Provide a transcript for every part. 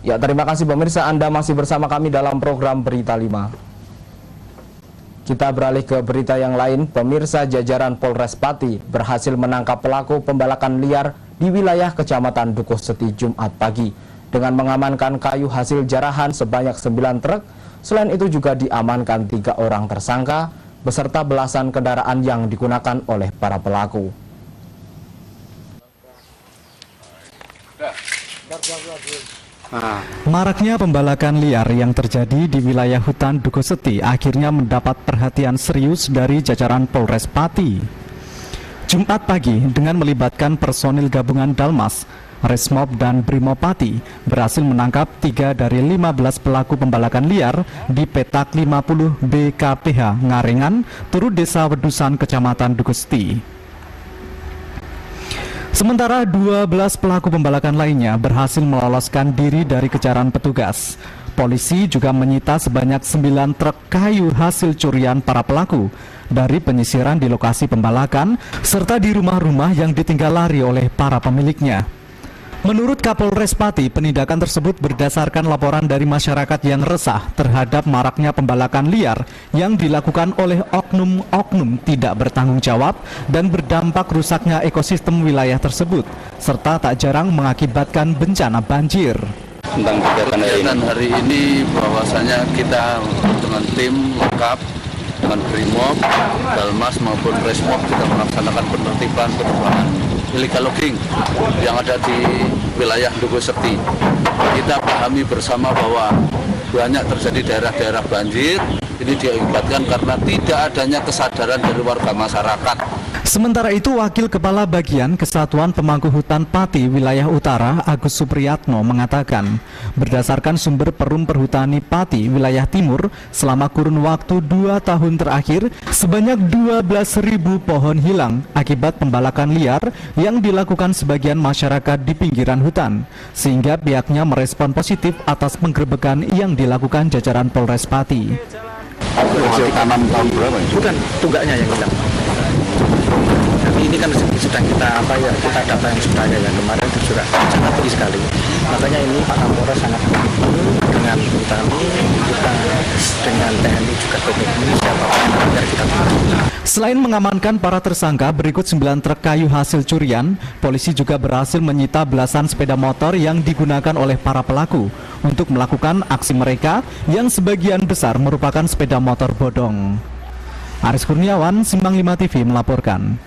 Ya, terima kasih pemirsa, Anda masih bersama kami dalam program Berita 5. Kita beralih ke berita yang lain. Pemirsa, jajaran Polres Pati berhasil menangkap pelaku pembalakan liar di wilayah Kecamatan Dukuh Seti Jumat pagi dengan mengamankan kayu hasil jarahan sebanyak 9 truk. Selain itu juga diamankan 3 orang tersangka beserta belasan kendaraan yang digunakan oleh para pelaku. Maraknya pembalakan liar yang terjadi di wilayah hutan Dukuh Seti akhirnya mendapat perhatian serius dari jajaran Polres Pati. Jumat pagi dengan melibatkan personil gabungan Dalmas, Resmob dan Brimob Pati berhasil menangkap 3 dari 15 pelaku pembalakan liar di petak 50 BKPH Ngarengan, Turut Desa Wedusan, Kecamatan Dukuh Seti. Sementara 12 pelaku pembalakan lainnya berhasil meloloskan diri dari kejaran petugas. Polisi juga menyita sebanyak 9 truk kayu hasil curian para pelaku dari penyisiran di lokasi pembalakan serta di rumah-rumah yang ditinggal lari oleh para pemiliknya. Menurut Kapolres Pati, penindakan tersebut berdasarkan laporan dari masyarakat yang resah terhadap maraknya pembalakan liar yang dilakukan oleh oknum-oknum tidak bertanggung jawab dan berdampak rusaknya ekosistem wilayah tersebut, serta tak jarang mengakibatkan bencana banjir. Tentang kegiatan hari ini bahwasanya kita dengan tim lengkap dengan Brimob, Dalmas maupun Resmob kita melaksanakan penertiban penerbangan illegal logging yang ada di wilayah Dukuh Seti. Kita pahami bersama bahwa banyak terjadi daerah-daerah banjir. Ini diakibatkan karena tidak adanya kesadaran dari warga masyarakat. Sementara itu, Wakil Kepala Bagian Kesatuan Pemangku Hutan Pati Wilayah Utara Agus Supriyatno mengatakan, berdasarkan sumber Perum Perhutani Pati Wilayah Timur, selama kurun waktu 2 tahun terakhir, sebanyak 12.000 pohon hilang akibat pembalakan liar yang dilakukan sebagian masyarakat di pinggiran hutan, sehingga pihaknya merespon positif atas penggerebekan yang dilakukan jajaran Polres Pati. Hasil tanam tahun berapa? Bukan, tunggaknya yang hilang. Tapi ini kan sedang kita kita data yang sudah ada yang kemarin itu juga sangat tinggi sekali. Makanya ini Pak Kapolres sangat dengan kami, kita dengan TNI juga komitmen siapapun agar kita Selain mengamankan para tersangka, berikut 9 truk kayu hasil curian, polisi juga berhasil menyita belasan sepeda motor yang digunakan oleh para pelaku untuk melakukan aksi mereka yang sebagian besar merupakan sepeda motor bodong. Aris Kurniawan, Simbang 5 TV melaporkan.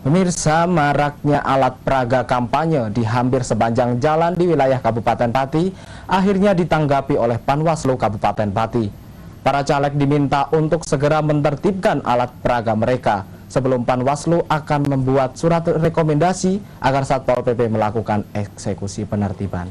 Pemirsa, maraknya alat peraga kampanye di hampir sepanjang jalan di wilayah Kabupaten Pati akhirnya ditanggapi oleh Panwaslu Kabupaten Pati. Para caleg diminta untuk segera menertibkan alat peraga mereka sebelum Panwaslu akan membuat surat rekomendasi agar Satpol PP melakukan eksekusi penertiban.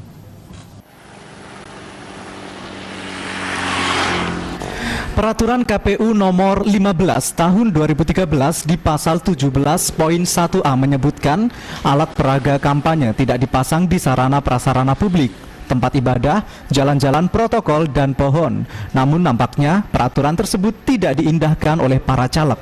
Peraturan KPU nomor 15 tahun 2013 di pasal 17.1a menyebutkan alat peraga kampanye tidak dipasang di sarana prasarana publik, tempat ibadah, jalan-jalan protokol, dan pohon. Namun nampaknya peraturan tersebut tidak diindahkan oleh para caleg.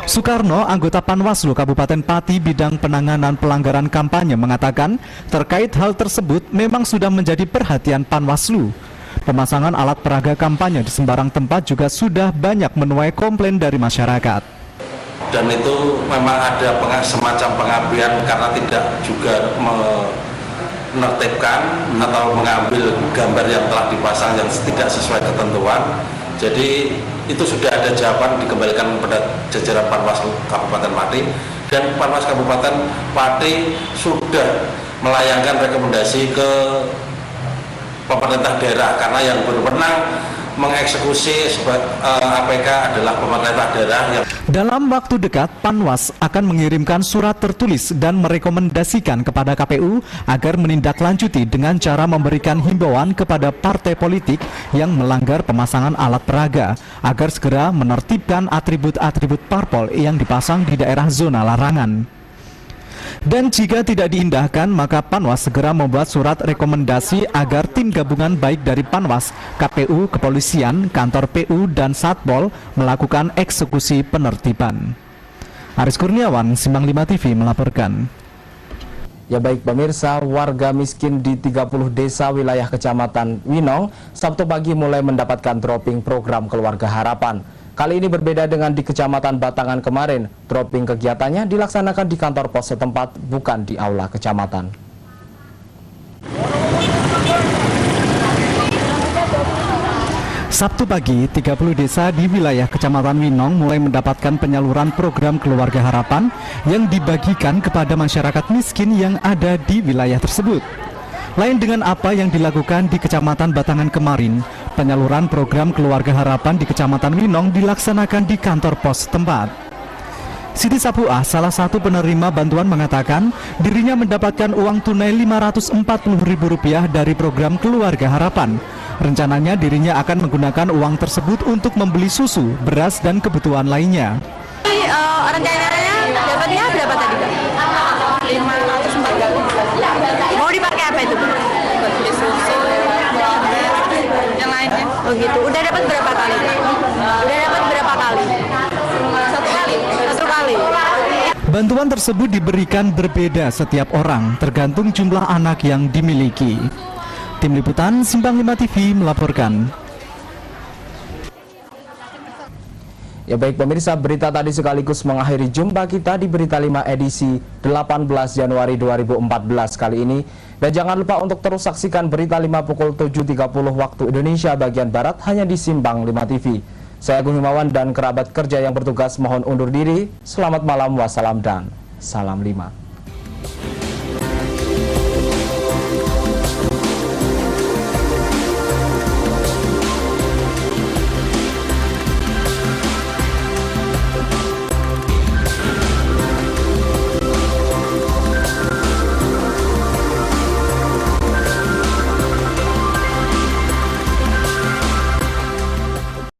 Soekarno, anggota Panwaslu Kabupaten Pati bidang penanganan pelanggaran kampanye mengatakan terkait hal tersebut memang sudah menjadi perhatian Panwaslu. Pemasangan alat peraga kampanye di sembarang tempat juga sudah banyak menuai komplain dari masyarakat. Dan itu memang ada semacam pengabaian karena tidak juga menertibkan atau mengambil gambar yang telah dipasang yang tidak sesuai ketentuan. Jadi itu sudah ada jawaban dikembalikan kepada jajaran Panwaslu Kabupaten Pati, dan Panwaslu Kabupaten Pati sudah melayangkan rekomendasi ke pemerintah daerah karena yang berwenang mengeksekusi APK adalah pemerintah daerah. Dalam waktu dekat, Panwas akan mengirimkan surat tertulis dan merekomendasikan kepada KPU agar menindaklanjuti dengan cara memberikan himbauan kepada partai politik yang melanggar pemasangan alat peraga agar segera menertibkan atribut-atribut parpol yang dipasang di daerah zona larangan. Dan jika tidak diindahkan, maka Panwas segera membuat surat rekomendasi agar tim gabungan baik dari Panwas, KPU, Kepolisian, Kantor PU, dan Satpol melakukan eksekusi penertiban. Aris Kurniawan, Simbang 5 TV melaporkan. Ya baik pemirsa, warga miskin di 30 desa wilayah Kecamatan Winong Sabtu pagi mulai mendapatkan dropping program Keluarga Harapan. Kali ini berbeda dengan di Kecamatan Batangan kemarin. Dropping kegiatannya dilaksanakan di kantor pos setempat, bukan di aula kecamatan. Sabtu pagi, 30 desa di wilayah Kecamatan Winong mulai mendapatkan penyaluran program Keluarga Harapan yang dibagikan kepada masyarakat miskin yang ada di wilayah tersebut. Lain dengan apa yang dilakukan di Kecamatan Batangan kemarin, penyaluran program Keluarga Harapan di Kecamatan Winong dilaksanakan di kantor pos setempat. Siti Sapuah, salah satu penerima bantuan, mengatakan dirinya mendapatkan uang tunai Rp540.000 dari program Keluarga Harapan. Rencananya dirinya akan menggunakan uang tersebut untuk membeli susu, beras, dan kebutuhan lainnya. Rencananya dapatnya berapa tadi, Kak? 540. Mau dipakai apa itu? Buat beli susu, yang lainnya. Oh gitu. Udah dapat berapa kali, Kak? Udah dapat berapa kali? Satu kali. Satu kali. Bantuan tersebut diberikan berbeda setiap orang, tergantung jumlah anak yang dimiliki. Tim Liputan Simpang 5 TV melaporkan. Ya baik pemirsa, berita tadi sekaligus mengakhiri jumpa kita di Berita 5 edisi 18 Januari 2014 kali ini. Dan jangan lupa untuk terus saksikan Berita 5 pukul 7.30 waktu Indonesia bagian Barat hanya di Simpang 5 TV. Saya Agung Himawan dan kerabat kerja yang bertugas mohon undur diri. Selamat malam, wassalam dan salam 5.